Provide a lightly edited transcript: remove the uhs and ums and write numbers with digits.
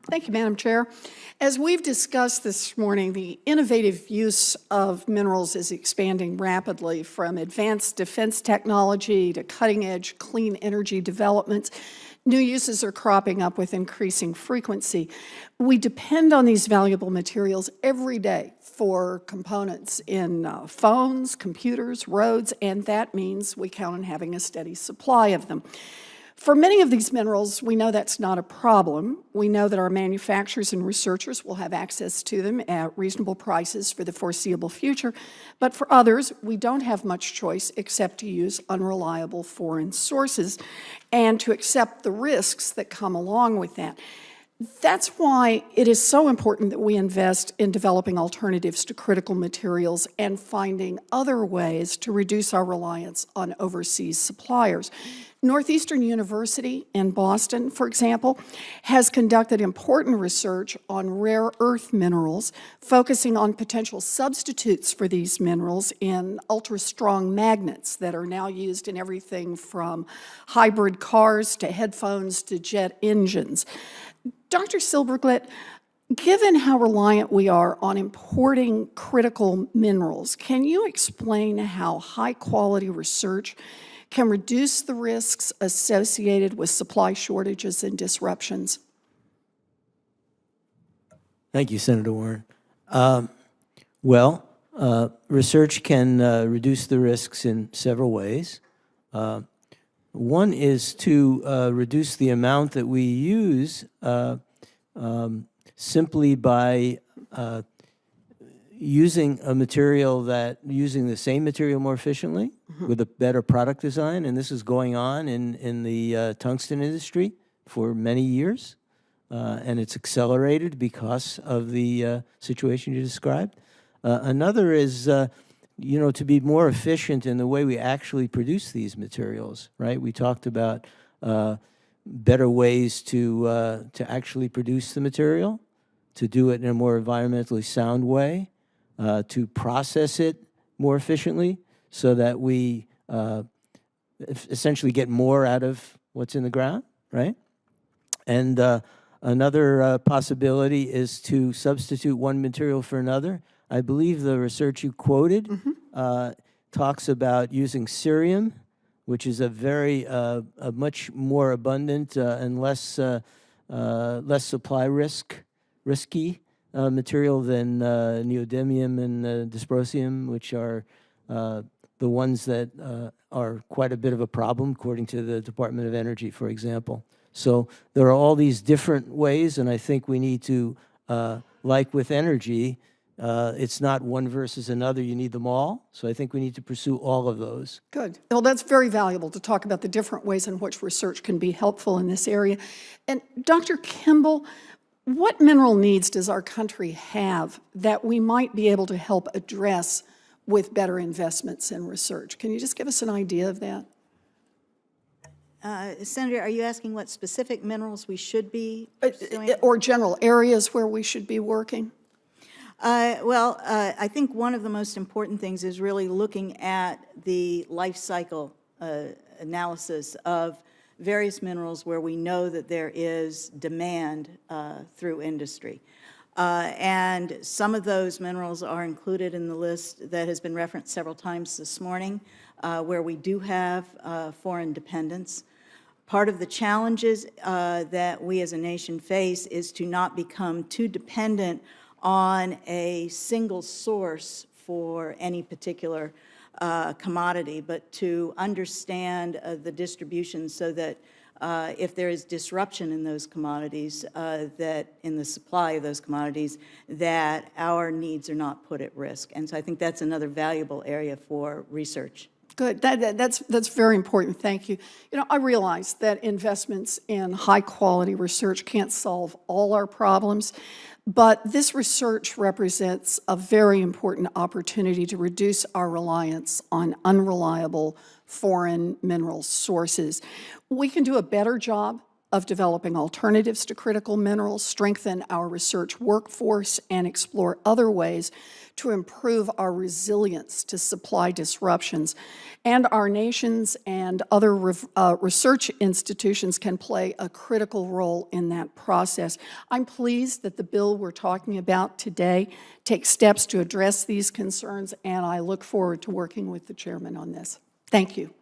Thank you, Madam Chair. As we've discussed this morning, the innovative use of minerals is expanding rapidly, from advanced defense technology to cutting-edge clean energy developments. New uses are cropping up with increasing frequency. We depend on these valuable materials every day for components in phones, computers, roads, and that means we count on having a steady supply of them. For many of these minerals, we know that's not a problem. We know that our manufacturers and researchers will have access to them at reasonable prices for the foreseeable future. But for others, we don't have much choice except to use unreliable foreign sources and to accept the risks that come along with that. That's why it is so important that we invest in developing alternatives to critical materials and finding other ways to reduce our reliance on overseas suppliers. Northeastern University in Boston, for example, has conducted important research on rare earth minerals, focusing on potential substitutes for these minerals in ultra-strong magnets that are now used in everything from hybrid cars to headphones to jet engines. Dr. Silbergleit, given how reliant we are on importing critical minerals, can you explain how high-quality research can reduce the risks associated with supply shortages and disruptions? Thank you, Senator Warren. Research can reduce the risks in several ways. One is to reduce the amount that we use simply by using the same material more efficiently with a better product design, and this is going on in the tungsten industry for many years, and it's accelerated because of the situation you described. Another is to be more efficient in the way we actually produce these materials, right? We talked about better ways to actually produce the material, to do it in a more environmentally sound way, to process it more efficiently so that we essentially get more out of what's in the ground, right? And another possibility is to substitute one material for another. I believe the research you quoted talks about using cerium, which is a much more abundant and less supply risky material than neodymium and dysprosium, which are the ones that are quite a bit of a problem, according to the Department of Energy, for example. So there are all these different ways, and I think we need to, like with energy, it's not one versus another. You need them all. So I think we need to pursue all of those. Good. Well, that's very valuable to talk about the different ways in which research can be helpful in this area. And Dr. Kimball, what mineral needs does our country have that we might be able to help address with better investments in research? Can you just give us an idea of that? Senator, are you asking what specific minerals we should be pursuing? Or general areas where we should be working? I think one of the most important things is really looking at the life cycle analysis of various minerals where we know that there is demand through industry. And some of those minerals are included in the list that has been referenced several times this morning, where we do have foreign dependence. Part of the challenges that we as a nation face is to not become too dependent on a single source for any particular commodity, but to understand the distribution so that if there is disruption in those commodities, that in the supply of those commodities, that our needs are not put at risk. And so I think that's another valuable area for research. Good. That's very important. Thank you. You know, I realize that investments in high-quality research can't solve all our problems, but this research represents a very important opportunity to reduce our reliance on unreliable foreign mineral sources. We can do a better job of developing alternatives to critical minerals, strengthen our research workforce, and explore other ways to improve our resilience to supply disruptions. And our nations and other research institutions can play a critical role in that process. I'm pleased that the bill we're talking about today takes steps to address these concerns, and I look forward to working with the chairman on this. Thank you.